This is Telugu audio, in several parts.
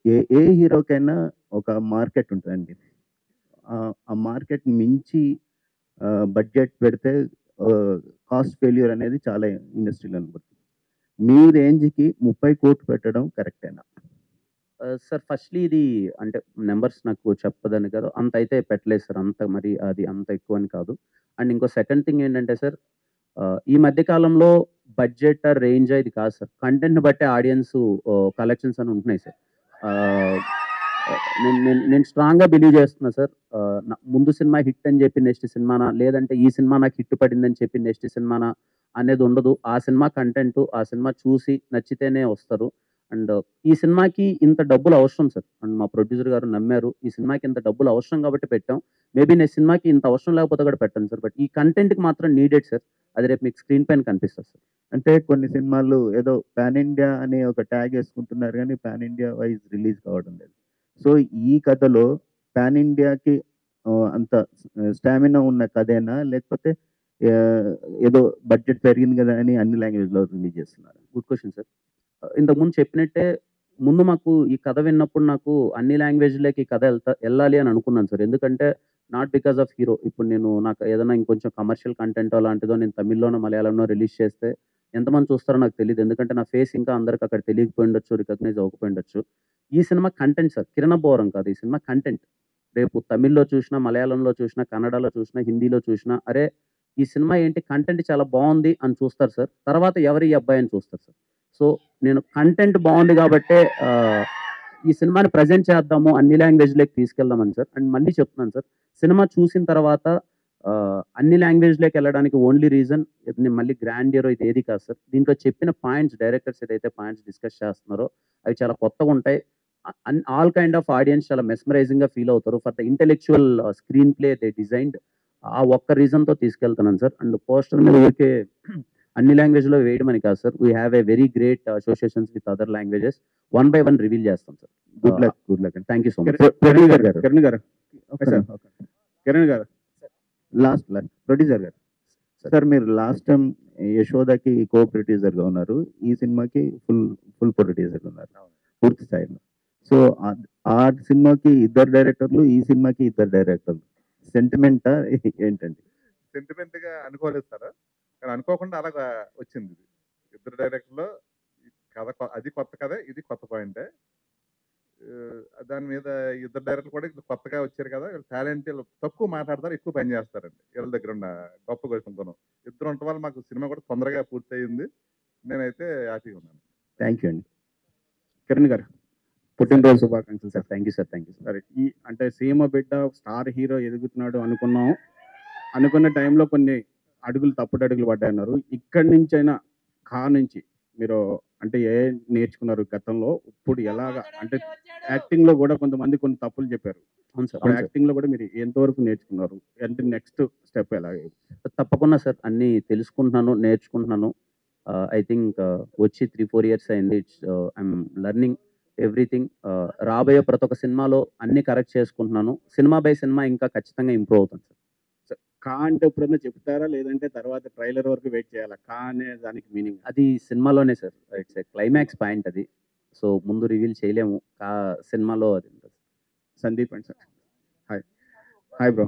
ఏ ఏ హీరోకైనా ఒక మార్కెట్ ఉంటదండి. ఆ మార్కెట్ మించి బడ్జెట్ పెడితే కాస్ట్ ఫెయిల్యూర్ అనేది చాలా ఇండస్ట్రీలో అనుకుంటుంది. మీ రేంజ్‌కి 30,00,00,000 పెట్టడం కరెక్టేనా? సార్ ఫస్ట్‌లీ ఇది అంటే నంబర్స్ నాకు చెప్పదని కాదు. అంత అయితే పెట్టలేదు సార్. అంత మరి అది అంత ఎక్కువని కాదు. అండ్ ఇంకో సెకండ్ థింగ్ ఏంటంటే సార్ ఈ మధ్య కాలంలో బడ్జెట్ రేంజ్ ఇది కాదు సార్. కంటెంట్‌ని బట్టే ఆడియన్సు కలెక్షన్స్ అని ఉంటున్నాయి సార్. ఆహ్, నేను స్ట్రాంగ్‌గా బిలీవ్ చేస్తున్నా సార్. ముందు సినిమా హిట్ అని చెప్పి నెక్స్ట్ సినిమానా, లేదంటే ఈ సినిమా నాకు హిట్ పడిందని చెప్పి నెక్స్ట్ సినిమానా అనేది ఉండదు. ఆ సినిమా కంటెంటు, ఆ సినిమా చూసి నచ్చితేనే వస్తారు. అండ్ ఈ సినిమాకి ఇంత డబ్బులు అవసరం సార్. అండ్ మా ప్రొడ్యూసర్ గారు నమ్మారు. ఈ సినిమాకి ఇంత డబ్బులు అవసరం కాబట్టి పెట్టాం. మేబీ నెక్స్ట్ సినిమాకి ఇంత అవసరం లేకపోతే కూడా పెట్టను సార్. బట్ ఈ కంటెంట్‌కి మాత్రం నీడెడ్ సార్. అది రేపు మీకు స్క్రీన్ పైన కనిపిస్తది సార్. అంటే కొన్ని సినిమాలు ఏదో పాన్ ఇండియా అనే ఒక ట్యాగ్ యేసుకుంటున్నారు గానీ, పాన్ ఇండియా వైస్ రిలీజ్ కావడం లేదు. సో, ఈ కథలో పాన్ ఇండియాకి అంత స్టామినా ఉన్న కథేనా? లేకపోతే ఆహ్, ఏదో బడ్జెట్ పెరిగింది గదా! అని అన్ని లాంగ్వేజ్‌లో రిలీజ్ చేస్తున్నారా? Good question sir. ఇంతకుముందు చెప్పినట్టే ముందు మాకు ఈ కథ విన్నప్పుడు నాకు అన్ని లాంగ్వేజ్‌లోకి ఈ కథ ఎళ్ళాలి అని అనుకున్నాను సార్. ఎందుకంటే నాట్ బికాస్ ఆఫ్ హీరో. ఇప్పుడు నాకు ఏదైనా ఇంకొంచెం కమర్షియల్ కంటెంటో అలాంటిదో నేను తమిళ్‌లోనో, మలయాళంలో రిలీజ్ చేస్తే ఎంతమంది చూస్తారో నాకు తెలీదు. ఎందుకంటే నా ఫేస్ ఇంకా అందరికి అక్కడ తెలియకపోయుండొచ్చు, రికగ్నైజ్ అవ్వకపోయుండొచ్చు. ఈ cinema content sir. Kiran Abbavaram కాదు. ఈ సినిమా కంటెంట్. రేపు తమిళ్‌లో చూసినా, మలయాళంలో చూసినా, కన్నడలో చూసినా, హిందీలో చూసినా, అరే! ఈ సినిమా ఏంటి కంటెంట్ చాలా బావుంది అని చూస్తారు సార్. తర్వాత ఎవరు ఈ అబ్బాయి అని చూస్తారు సార్. సో, నేను కంటెంట్ బావుంది గాబట్టే ఈ సినిమాని ప్రెజెంట్ చేద్దాము, అన్ని లాంగ్వేజ్‌లోకి తీసుకెళ్దామని సార్. అండ్ మళ్ళీ చెప్తున్నాను సార్. సినిమా చూసిన తర్వాత అన్ని లాంగ్వేజ్‌లోకెళ్ళడానికి ఓన్లీ రీజన్ నేను మళ్ళీ గ్రాండియరో ఇది ఏది కాదు సార్. దీంట్లో చెప్పిన పాయింట్స్ డైరెక్టర్స్ ఏదైతే పాయింట్స్ డిస్కస్ చేస్తున్నారో అవి చాలా కొత్తగుంటాయి. ఆల్ కైండ్ ఆఫ్ ఆడియన్స్ చాలా మెస్మరైజింగ్‌గా ఫీల్ అవుతారు. For the intellectual screen play they designed ఆ ఒక్క రీజన్‌తో తీసుకెళ్తున్నాను సార్. అండ్ పోస్టర్ మీద ఊరికే అన్ని లాంగ్వేజ్‌లో వేయడమని కాదు sir. We have a very great associations with other languages. One by one reveal చేస్తాం sir. Good luck. Good luck అండి. Thank you so much. Producer గారు. కిరణ్ గారు ఒక్క సార్ నిమిషం. కిరణ్ గారు లాస్ట్ ప్రొడ్యూసర్ గారు. సార్ మీరు లాస్ట్ టైమ్ యశోదకి కో ప్రొడ్యూసర్‌గా ఉన్నారు. ఈ సినిమాకి ఫుల్ ప్రొడ్యూసర్‌గా ఉన్నారు. పూర్తి స్థాయిలో. సో, ఆ సినిమాకి ఇద్దరు డైరెక్టర్లు, ఈ సినిమాకి ఇద్దరు డైరెక్టర్లు. సెంటిమెంటా ఏంటండి? సెంటిమెంట్‌గా అనుకోలేదు సార్. కానీ అనుకోకుండా అలాగా వచ్చింది. ఇద్దరు డైరెక్టర్‌లో అది కొత్త కథే. ఇది కొత్త పాయింటే. దాని మీద ఇద్దరు డైరెక్టర్లు కూడా కొత్తగా వచ్చారు కదా! టాలెంట్ ఈళ్ళు తక్కువ మాట్లాడతారు. ఎక్కువ పని చేస్తారండి. వీళ్ళ దగ్గర ఉన్న గొప్ప గుణం. ఇద్దరు ఉండటం వల్ల మాకు సినిమా కూడా తొందరగా పూర్తయింది. నేనైతే హ్యాపీగా ఉన్నాను. థ్యాంక్ యూ అండి. కిరణ్ గారు పుట్టినరోజు శుభాకాంక్షలు sir. Thank you sir. Thank you sir. సరే ఈ అంటే సీమ బిడ్డ స్టార్ హీరో ఎదుగుతున్నాడు అనుకున్నాం. అనుకున్న టైంలో కొన్ని తప్పుడడుగులు పడ్డాయన్నారు. ఇక్కడి నుంచైనా నుంచి మీరు అంటే నేర్చుకున్నారు గతంలో? ఇప్పుడు ఎలాగా అంటే యాక్టింగ్‌లో కూడా కొంతమంది కొన్ని తప్పులు చెప్పారు. అవును సార్. ఇప్పుడు అవును సార్. యాక్టింగ్‌లో కూడా మీరు ఎంతవరకు నేర్చుకున్నారు? అంటే నెక్స్ట్ స్టెప్ ఎలాగ? తప్పకుండా సార్. అన్నీ తెలుసుకుంటున్నాను, నేర్చుకుంటున్నాను. ఐ థింక్ వచ్చి 3, 4 ఇయర్స్ అయింది. I'm learning everything. రాబోయే ప్రతి ఒక్క సినిమాలో అన్నీ కరెక్ట్ చేసుకుంటున్నాను. సినిమా బై సినిమా ఇంకా ఖచ్చితంగా ఇంప్రూవ్ అవుతాను సార్. అంటే ఎప్పుడన్నా చెప్తారా? లేదంటే తర్వాత ట్రైలర్ వరకు వెయిట్ చేయాలా? అనే దానికి మీనింగ్? అది సినిమాలోనే sir. It's a climax point అది. సో, ముందు రివీల్ చేయలేము. సినిమాలో అది ఉంటది. Sandeep and sir. Hi bro.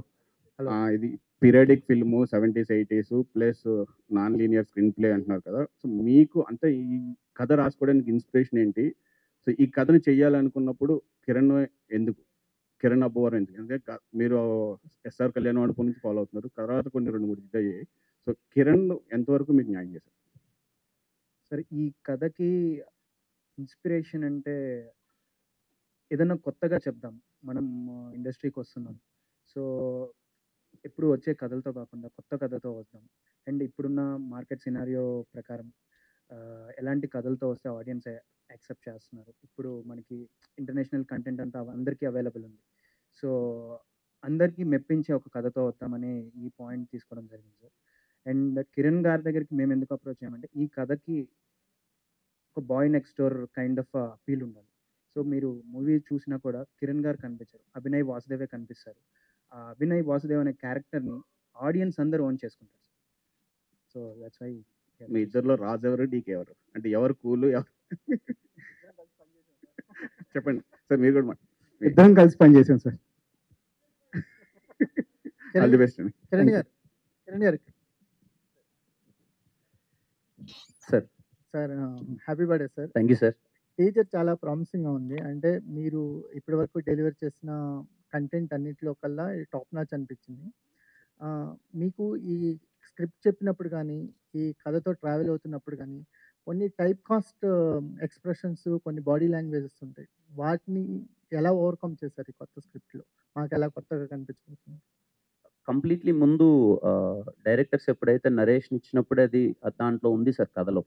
Hello. ఇది పీరియడిక్ ఫిల్ము 70స్, 80స్ plus non linear screenplay అంటున్నారు కదా! సో, మీకు అంటే ఈ కథ రాసుకోవడానికి ఇన్స్పిరేషన్ ఏంటి? సో, ఈ కథను చేయాలనుకున్నప్పుడు ఎందుకు? కిరణ్ అబ్బవరం ఎందుకు? అంటే మీరు ఎస్ఆర్ కళ్యాణ్ మండపం నుంచి ఫాలో అవుతున్నారు. తర్వాత కొన్ని 2, 3 హిట్ అయ్యాయి. సో, కిరణ్ ఎంతవరకు మీకు న్యాయం చేశారు? సరే ఈ కథకి ఇన్స్పిరేషన్ అంటే ఏదైనా కొత్తగా చెప్దాం. మనం ఇండస్ట్రీకి వస్తున్నాం. సో, ఎప్పుడు వచ్చే కథలతో కాకుండా కొత్త కథతో వద్దాం. అండ్ ఇప్పుడున్న మార్కెట్ సినారియో ప్రకారం ఎలాంటి కథలతో వస్తే ఆడియన్స్ యాక్సెప్ట్ చేస్తున్నారు. ఇప్పుడు మనకి ఇంటర్నేషనల్ కంటెంట్ అంతా అందరికీ అవైలబుల్ ఉంది. సో, అందరికీ మెప్పించే ఒక కథతో వద్దామని ఈ పాయింట్ తీసుకోవడం జరిగింది సార్. అండ్ కిరణ్ గారి దగ్గరికి మేము ఎందుకు అప్రోచ్ అయ్యామంటే ఈ కథకి ఒక boy next door kind of appeal ఉండాలి. సో, మీరు మూవీ చూసినా కూడా కిరణ్ గారు కనిపించరు. అభినయ్ వాసుదేవే కనిపిస్తారు. ఆ అభినయ్ వాసుదేవ్ అనే క్యారెక్టర్‌ని ఆడియన్స్ అందరూ ఓన్ చేసుకుంటారు. సో, దట్స్ వై మీ ఇద్దరిలో రాజు ఎవరు? డీకే ఎవరు? అంటే ఎవరు కూలు? చెప్పండి సార్, మీరు కూడా ఇద్దరం కలిసి పనిచేసాం సార్. ఆల్ ది బెస్ట్ అండి. కిరణ్ గారు sir sir happy birthday sir. Thank you sir. Teaser చాలా ప్రామిసింగ్గా ఉంది. అంటే మీరు ఇప్పటి వరకు డెలివర్ చేసిన కంటెంట్ అన్నిటిలో కల్లా టాప్ నాచ్ అనిపించింది. మీకు ఈ స్క్రిప్ట్ చెప్పినప్పుడు కానీ, ఈ కథతో ట్రావెల్ అవుతున్నప్పుడు కానీ కొన్ని టైప్ కాస్ట్ ఎక్స్ప్రెషన్స్, కొన్ని బాడీ లాంగ్వేజెస్ ఉంటాయి. వాటిని ఎలా ఓవర్కమ్ చేశారు ఈ కొత్త స్క్రిప్ట్లో? మాకు ఎలా కొత్తగా కనిపించబోతుంది? కంప్లీట్లీ ముందు డైరెక్టర్స్ ఎప్పుడైతే నరేషన్ ఇచ్చినప్పుడే అది దాంట్లో ఉంది సార్ కథలో.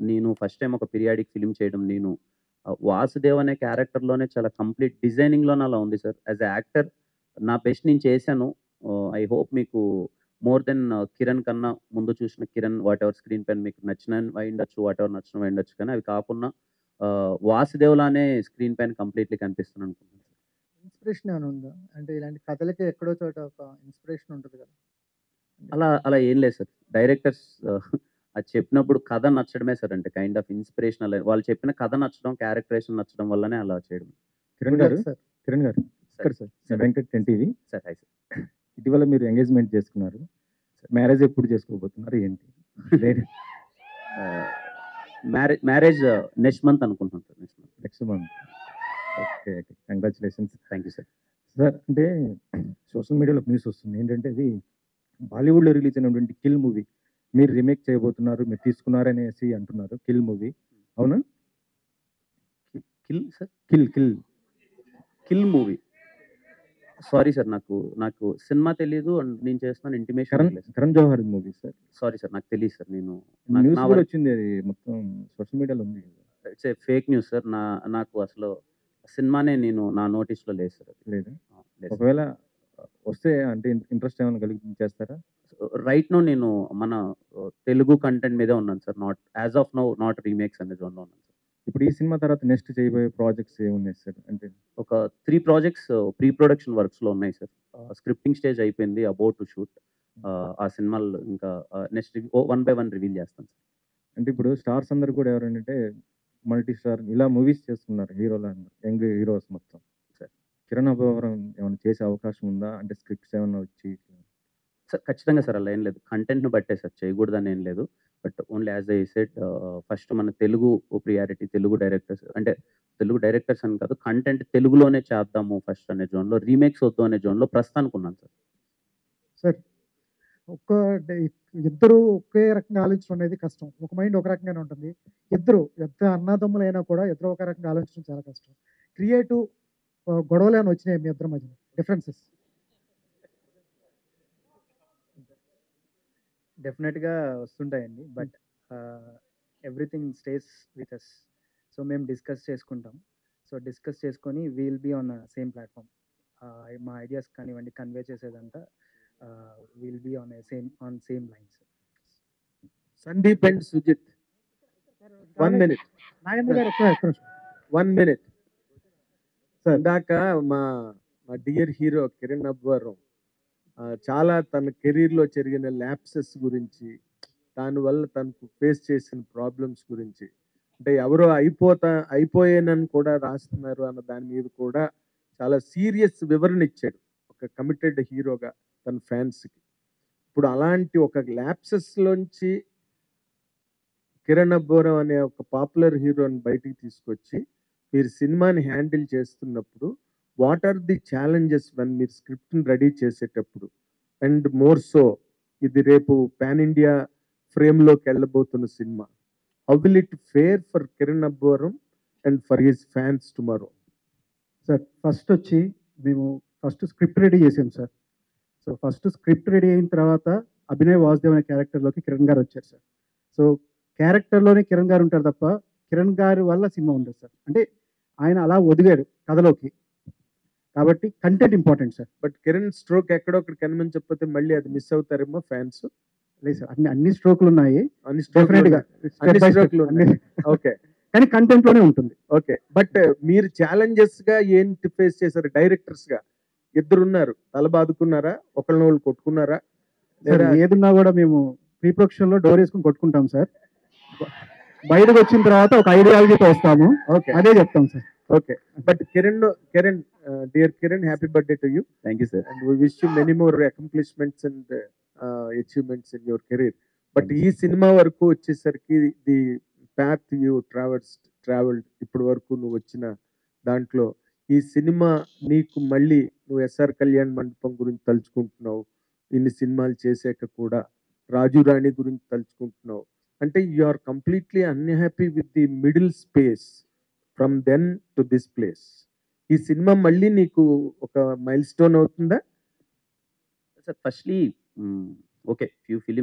నేను ఫస్ట్ టైం ఒక పీరియాడిక్ ఫిల్మ్ చేయడం, నేను వాసుదేవ్ అనే క్యారెక్టర్లోనే చాలా కంప్లీట్ డిజైనింగ్లోనే అలా ఉంది సార్. యాజ్ ఎ యాక్టర్ నా బెస్ట్ నేను చేశాను. ఐ హోప్ మీకు మోర్ దెన్ కిరణ్ కన్నా ముందు చూసిన కిరణ్ వాట్ ఎవర్ స్క్రీన్ పైన మీకు నచ్చిన అయ్యుండొచ్చు, వాట్ ఎవర్ నచ్చిన అయ్యుండొచ్చు, కానీ అవి కాకుండా వాసుదేవ్లానే స్క్రీన్ పైన కంప్లీట్లీ కనిపిస్తున్నాను అనుకుంటున్నాను. ఇన్స్పిరేషన్ ఏమైనా ఉందా? అంటే ఇలాంటి కథలకి ఎక్కడో చోట ఒక ఇన్స్పిరేషన్ ఉంటుంది కదా. అలా ఏం లేదు సార్. డైరెక్టర్స్ అది చెప్పినప్పుడు కథ నచ్చడమే సార్. అంటే కైండ్ ఆఫ్ ఇన్స్పిరేషనల్ వాళ్ళు చెప్పిన కథ నచ్చడం, క్యారెక్టరేషన్ నచ్చడం వల్లనే అలా చేయడం. కిరణ్ గారు సార్ ఇక్కడ sir Venkat 10 sir hi sir. ఇటీవల మీరు ఎంగేజ్మెంట్ చేసుకున్నారు. మ్యారేజ్ ఎప్పుడు చేసుకోబోతున్నారు ఏంటి? మ్యారేజ్ నెక్స్ట్ మంత్ అనుకుంటున్నాను sir. Next month. Okay, congratulations. Thank you sir. Sir అంటే సోషల్ మీడియాలో న్యూస్ వస్తుంది ఏంటంటే, అది బాలీవుడ్లో రిలీజ్ అయినటువంటి కిల్ మూవీ మీరు రీమేక్ చేయబోతున్నారు, మీరు తీసుకున్నారనేసి అంటున్నారు. కిల్ మూవీ అవునా? Kill sir, kill kill movie. Sorry sir, నాకు సినిమా తెలియదు అండ్ నేను చేస్తున్నాను intimation. Karan Johar movie sir. Sorry sir, నాకు తెలియదు సార్. న్యూస్ కూడా వచ్చింది, అది మొత్తం సోషల్ మీడియాలో ఉంది. It's a fake news sir. నాకు అసలు సినిమానే నా నోటీస్లో లేదు సార్. లేదు. ఒకవేళ వస్తే అంటే ఇంట్రెస్ట్ ఏమైనా కలిగి చేస్తారా? రైట్ నో నేను మన తెలుగు కంటెంట్ మీదే ఉన్నాను sir. Not as of now, not remakes అనే జోన్లో ఉన్నాను సార్. ఇప్పుడు ఈ సినిమా తర్వాత నెక్స్ట్ చేయబోయే ప్రాజెక్ట్స్ ఏమున్నాయి సార్? అంటే ఒక 3 ప్రాజెక్ట్స్ ప్రీ ప్రొడక్షన్ వర్క్స్లో ఉన్నాయి సార్. స్క్రిప్టింగ్ స్టేజ్ అయిపోయింది, అబౌట్ టు షూట్. ఆ సినిమాలు ఇంకా నెక్స్ట్ 1 by 1 రివీల్ చేస్తాను సార్. అంటే ఇప్పుడు స్టార్స్ అందరు కూడా ఎవరంటే మల్టీ స్టార్ ఇలా మూవీస్ చేస్తున్నారు, హీరోలు యంగ్ హీరోస్ మొత్తం. సార్ కిరణ్ అబ్బవరం ఏమైనా చేసే అవకాశం ఉందా? అంటే స్క్రిప్ట్స్ ఏమైనా వచ్చి? సార్ ఖచ్చితంగా సార్, అలా ఏం లేదు. కంటెంట్ను బట్టే సార్, చేయకూడదని ఏం లేదు. But only as I said, first మన తెలుగు ప్రియారిటీ, తెలుగు డైరెక్టర్స్ అంటే తెలుగు డైరెక్టర్స్ అని కాదు, కంటెంట్ తెలుగులోనే చేద్దాము ఫస్ట్ అనే జోన్లో, రీమేక్స్ వద్దు అనే జోన్లో ప్రస్తుతానికి ఉన్నాను సార్. సార్ ఇద్దరు ఒకే రకంగా ఆలోచించడం అనేది కష్టం. ఒక మైండ్ ఒక రకంగానే ఉంటుంది. ఇద్దరు ఎంత అన్నదమ్ములైనా కూడా ఇద్దరు ఒక రకంగా ఆలోచించడం చాలా కష్టం. క్రియేటివ్ గొడవలు ఏమైనా వచ్చినాయి మీ ఇద్దరి మధ్య? డిఫరెన్సెస్ డెఫినెట్గా వస్తుంటాయండి. But everything stays with us. So మేము డిస్కస్ చేసుకుంటాం. సో డిస్కస్ చేసుకొని we'll be on same platform. మా ఐడియాస్ కానివ్వండి, కన్వే చేసేదంతా will be on same lines. Sandeep and Sujith, 1 minute. Nagendra గారు 1 minute. ఇందాక మా డియర్ హీరో కిరణ్ అబ్బవరం చాలా తన కెరీర్లో జరిగిన ల్యాప్సెస్ గురించి, దానివల్ల తనకు ఫేస్ చేసిన ప్రాబ్లమ్స్ గురించి, అంటే ఎవరో అయిపోయానని కూడా రాస్తున్నారు అన్న దాని మీద కూడా చాలా సీరియస్ వివరణ ఇచ్చాడు ఒక కమిటెడ్ హీరోగా తన ఫ్యాన్స్కి. ఇప్పుడు అలాంటి ఒక ల్యాప్సెస్లోంచి కిరణ్ అబ్బవరం అనే ఒక పాపులర్ హీరోని బయటికి తీసుకొచ్చి మీరు సినిమాని హ్యాండిల్ చేస్తున్నప్పుడు what are the challenges one మీరు స్క్రిప్ట్ని రెడీ చేసేటప్పుడు? అండ్ మోర్ సో ఇది రేపు పాన్ ఇండియా ఫ్రేమ్లోకి వెళ్ళబోతున్న సినిమా. How will it fare for Kiran Abbavaram and for his fans tomorrow? Sir మేము ఫస్ట్ స్క్రిప్ట్ రెడీ చేసాం sir. So first script ready అయిన తర్వాత అభినయ్ వాసుదేవ్ అనే క్యారెక్టర్లోకి కిరణ్ గారు వచ్చారు సార్. సో క్యారెక్టర్లోనే కిరణ్ గారు ఉంటారు తప్ప కిరణ్ గారి వల్ల సినిమా ఉండదు సార్. అంటే ఆయన అలా ఒదిగాడు కథలోకి, కాబట్టి content important sir. But Kiran stroke ఎక్కడొక్కడ కనిపించకపోతే మళ్ళీ అది మిస్ అవుతారేమో ఫ్యాన్స్. లేదు సార్, అన్ని స్ట్రోకులు ఉన్నాయి. ఓకే, కానీ కంటెంట్ లోనే ఉంటుంది. ఓకే, బట్ మీరు ఛాలెంజెస్ గా ఏంటి ఫేస్ చేశారు? డైరెక్టర్స్ గా ఇద్దరు ఉన్నారు, తల బాదుకున్నారా? ఒకళ్ళు కొట్టుకున్నారా? ఏదున్నా కూడా మేము ప్రీ ప్రొడక్షన్ లో డోర్ వేసుకుని కొట్టుకుంటాం సార్. బయటకు వచ్చిన తర్వాత ఒక ఐడియాలజీతో వస్తాము, ఓకే అదే చెప్తాం sir. Okay but Kiran dear Kiran, happy birthday to you thank you sir. and we wish you many more accomplishments and achievements in your career. But ఈ సినిమా వరకు వచ్చేసరికి ది పాత్ యూ ట్రావెల్డ్ ఇప్పటి వరకు నువ్వు వచ్చిన దాంట్లో ఈ సినిమా నీకు మళ్ళీ నువ్వు ఎస్ఆర్ కళ్యాణ్ మండపం గురించి తలుచుకుంటున్నావు, ఇన్ని సినిమాలు చేసాక కూడా రాజు రాణి గురించి తలుచుకుంటున్నావు, అంటే you are completely unhappy with the middle space from then to this place. ఈ సినిమా మళ్ళీ నీకు ఒక మైల్ స్టోన్ అవుతుందా? Sir firstly okay, few films